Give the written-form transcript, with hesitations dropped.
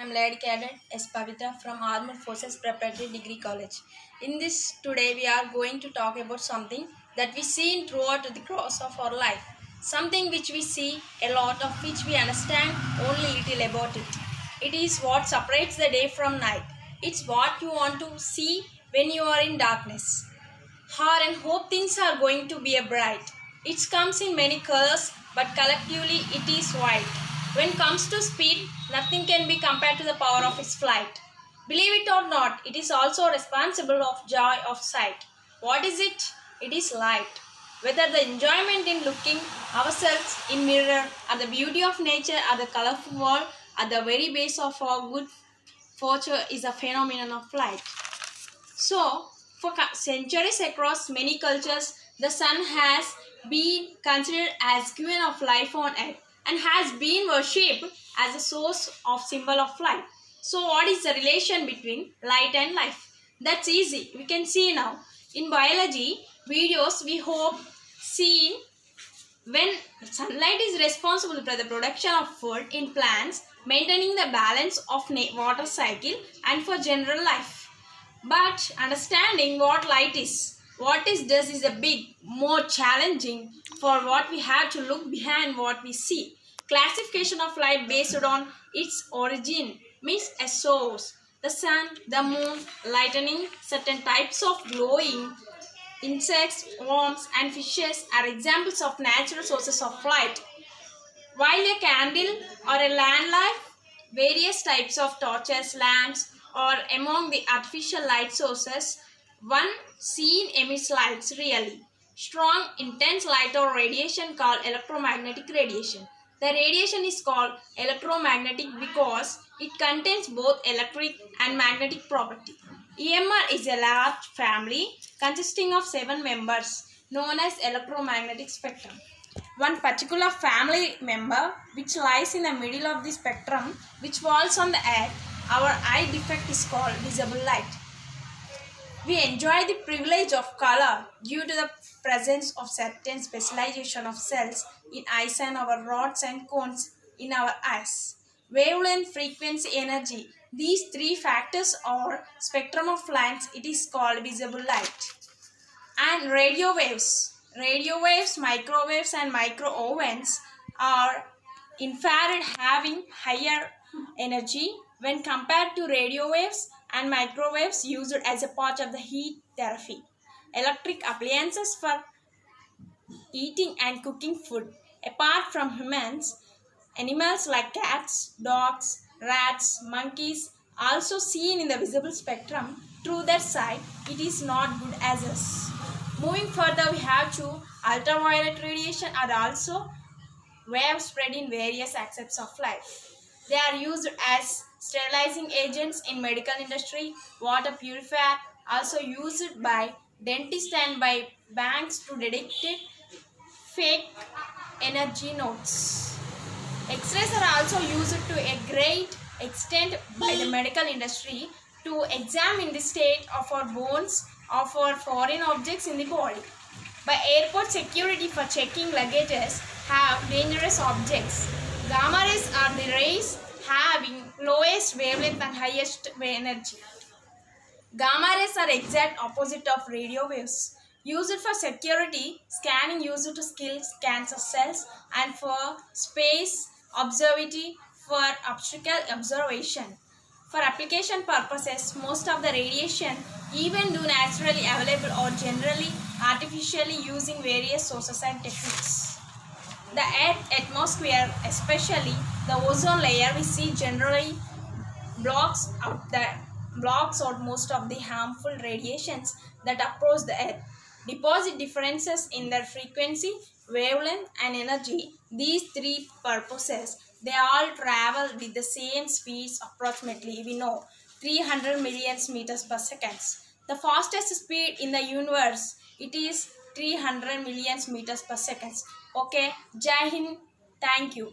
I'm Lady Cadet S. Pavitra from Armed Forces Preparatory Degree College. In this today we are going to talk about something that we see throughout the course of our life. Something which we see a lot of which we understand only little about it. It is what separates the day from night. It's what you want to see when you are in darkness. Heart and hope things are going to be a bright. It comes in many colors, but collectively it is white. When it comes to speed, nothing can be compared to the power of its flight. Believe it or not, it is also responsible of joy of sight. What is it? It is light. Whether the enjoyment in looking ourselves in mirror, or the beauty of nature, or the colorful world, at the very base of our good fortune is a phenomenon of light. So, for centuries across many cultures, the sun has been considered as queen of life on earth and has been worshipped as a source of symbol of life. So, what is the relation between light and life? That's easy. We can see now. In biology videos, we hope seen when sunlight is responsible for the production of food in plants, maintaining the balance of water cycle and for general life. But understanding what light is, what it does is a big, more challenging for what we have to look behind what we see. Classification of light based on its origin means a source. The sun, the moon, lightning, certain types of glowing, insects, worms, and fishes are examples of natural sources of light. While a candle or a landlight, various types of torches, lamps, or among the artificial light sources, one seen emits lights really. Strong, intense light or radiation called electromagnetic radiation. The radiation is called electromagnetic because it contains both electric and magnetic property. EMR is a large family consisting of 7 members known as electromagnetic spectrum. One particular family member which lies in the middle of the spectrum which falls on the earth, our eye defect is called visible light. We enjoy the privilege of color due to the presence of certain specialization of cells in eyes and our rods and cones in our eyes. Wavelength, frequency, energy. These 3 factors are spectrum of lights. It is called visible light. And radio waves. Radio waves, microwaves and micro-ovens are infrared having higher energy when compared to radio waves and microwaves used as a part of the heat therapy. Electric appliances for eating and cooking food. Apart from humans, animals like cats, dogs, rats, monkeys also seen in the visible spectrum. Through their sight, it is not good as us. Moving further, we have to ultraviolet radiation are also waves spread in various aspects of life. They are used as sterilizing agents in medical industry, water purifier, also used by dentists and by banks to detect fake energy notes. X-rays are also used to a great extent by the medical industry to examine the state of our bones of our foreign objects in the body. By airport security for checking luggages have dangerous objects. Gamma rays are the rays having lowest wavelength and highest energy. Gamma rays are exact opposite of radio waves. Used for security, scanning used to kill cancer cells and for space observatory for optical observation. For application purposes, most of the radiation, even though naturally available or generally artificially using various sources and techniques. The Earth atmosphere, especially the ozone layer, we see generally blocks out most of the harmful radiations that approach the Earth. Deposit differences in their frequency, wavelength, and energy. These 3 purposes, they all travel with the same speeds approximately, we know, 300 million meters per second. The fastest speed in the universe, it is 300 million meters per second. Okay, Jai Hind, thank you.